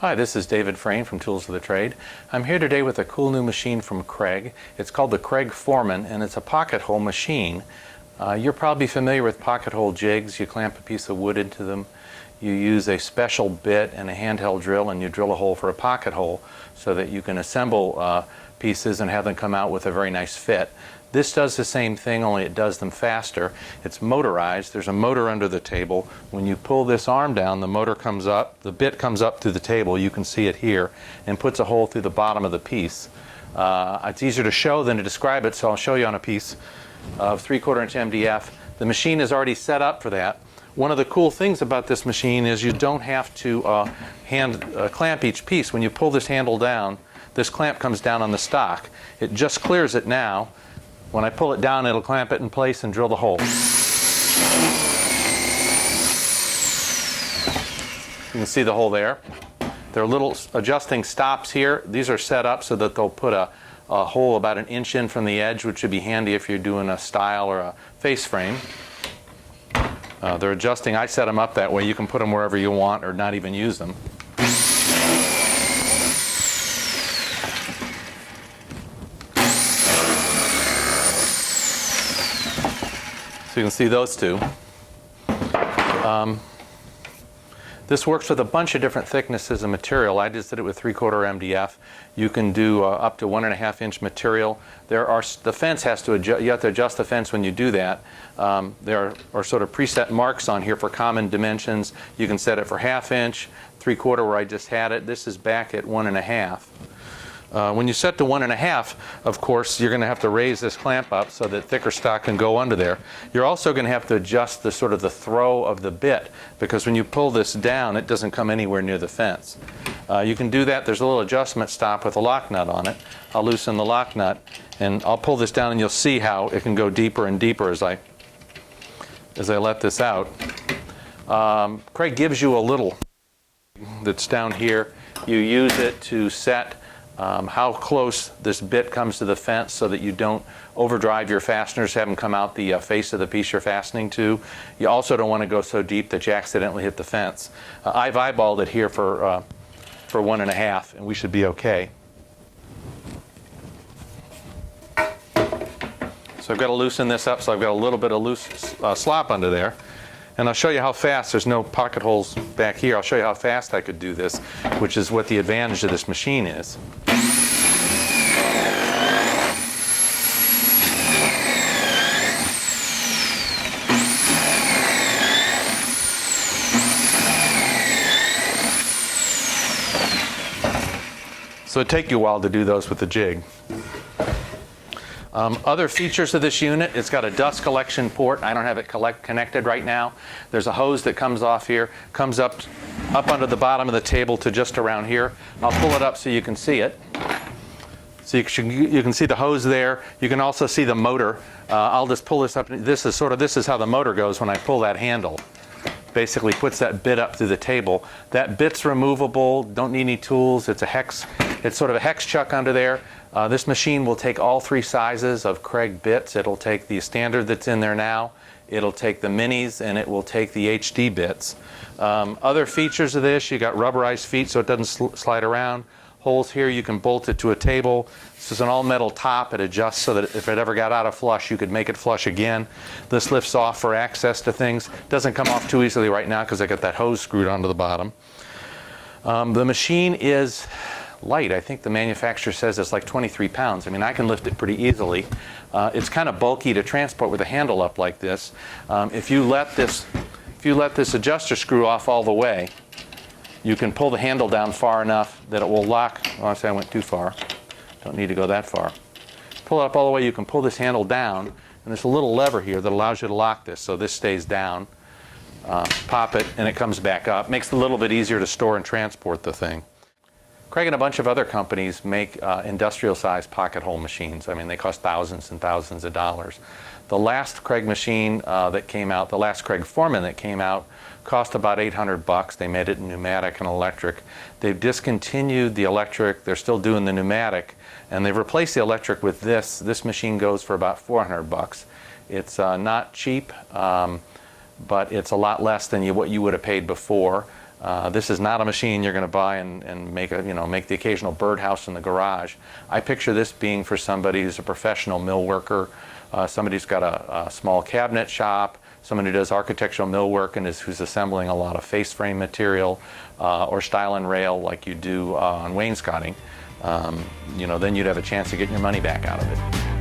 Hi, this is David Frayne from Tools of the Trade. I'm here today with a cool new machine from Kreg. It's called the Kreg Foreman, and it's a pocket hole machine. You're probably familiar with pocket hole jigs. You clamp a piece of wood into them. You use a special bit and a handheld drill, and you drill a hole for a pocket hole so that you can assemble pieces and have them come out with a very nice fit. This does the same thing, only it does them faster. It's motorized. There's a motor under the table. When you pull this arm down, the motor comes up, the bit comes up through the table, you can see it here, and puts a hole through the bottom of the piece. It's easier to show than to describe it, so I'll show you on a piece of 3/4 inch MDF. The machine is already set up for that. One of the cool things about this machine is you don't have to clamp each piece. When you pull this handle down, this clamp comes down on the stock. It just clears it now. When I pull it down, it'll clamp it in place and drill the hole. You can see the hole there. There are little adjusting stops here. These are set up so that they'll put a hole about 1 inch in from the edge, which would be handy if you're doing a stile or a face frame. They're adjusting. I set them up that way. You can put them wherever you want or not even use them. So you can see those two. This works with a bunch of different thicknesses of material. I just did it with 3/4 MDF. You can do up to 1.5 inch material. The fence has to adjust. You have to adjust the fence when you do that. There are sort of preset marks on here for common dimensions. You can set it for 1/2 inch, 3/4 where I just had it. This is back at 1.5. When you set to 1.5, of course, you're going to have to raise this clamp up so that thicker stock can go under there. You're also going to have to adjust the sort of the throw of the bit, because when you pull this down, it doesn't come anywhere near the fence. You can do that. There's a little adjustment stop with a lock nut on it. I'll loosen the lock nut, and I'll pull this down, and you'll see how it can go deeper and deeper as I let this out. Kreg gives you a little that's down here. You use it to set how close this bit comes to the fence so that you don't overdrive your fasteners, have them come out the face of the piece you're fastening to. You also don't want to go so deep that you accidentally hit the fence. I've eyeballed it here for 1.5, and we should be okay. So I've got to loosen this up, so I've got a little bit of loose slop under there. And I'll show you how fast. There's no pocket holes back here. I'll show you how fast I could do this, which is what the advantage of this machine is. So it'd take you a while to do those with the jig. Other features of this unit, it's got a dust collection port. I don't have it connected right now. There's a hose that comes off here, comes up under the bottom of the table to just around here. I'll pull it up so you can see it. So you can see the hose there. You can also see the motor. I'll just pull this up. This is how the motor goes when I pull that handle. Basically puts that bit up through the table. That bit's removable, don't need any tools. It's sort of a hex chuck under there. This machine will take all 3 sizes of Kreg bits. It'll take the standard that's in there now, it'll take the minis, and it will take the HD bits. Other features of this, you got rubberized feet so it doesn't slide around. Holes here, you can bolt it to a table. This is an all-metal top. It adjusts so that if it ever got out of flush, you could make it flush again. This lifts off for access to things. Doesn't come off too easily right now because I got that hose screwed onto the bottom. The machine is light. I think the manufacturer says it's like 23 pounds. I mean, I can lift it pretty easily. It's kind of bulky to transport with a handle up like this. If you let this adjuster screw off all the way, you can pull the handle down far enough that it will lock. Oh, I say I went too far. Don't need to go that far. Pull it up all the way. You can pull this handle down, and there's a little lever here that allows you to lock this so this stays down. Pop it, and it comes back up. Makes it a little bit easier to store and transport the thing. Kreg and a bunch of other companies make industrial-sized pocket hole machines. I mean, they cost thousands and thousands of dollars. The last Kreg machine that came out, the last Kreg Foreman that came out, cost about $800. They made it in pneumatic and electric. They've discontinued the electric. They're still doing the pneumatic, and they've replaced the electric with this. This machine goes for about $400. It's not cheap, but it's a lot less than what you would have paid before. This is not a machine you're going to buy and make make the occasional birdhouse in the garage. I picture this being for somebody who's a professional mill worker, somebody who's got a small cabinet shop, someone who does architectural millwork and who's assembling a lot of face frame material or style and rail like you do on wainscoting. Then you'd have a chance of getting your money back out of it.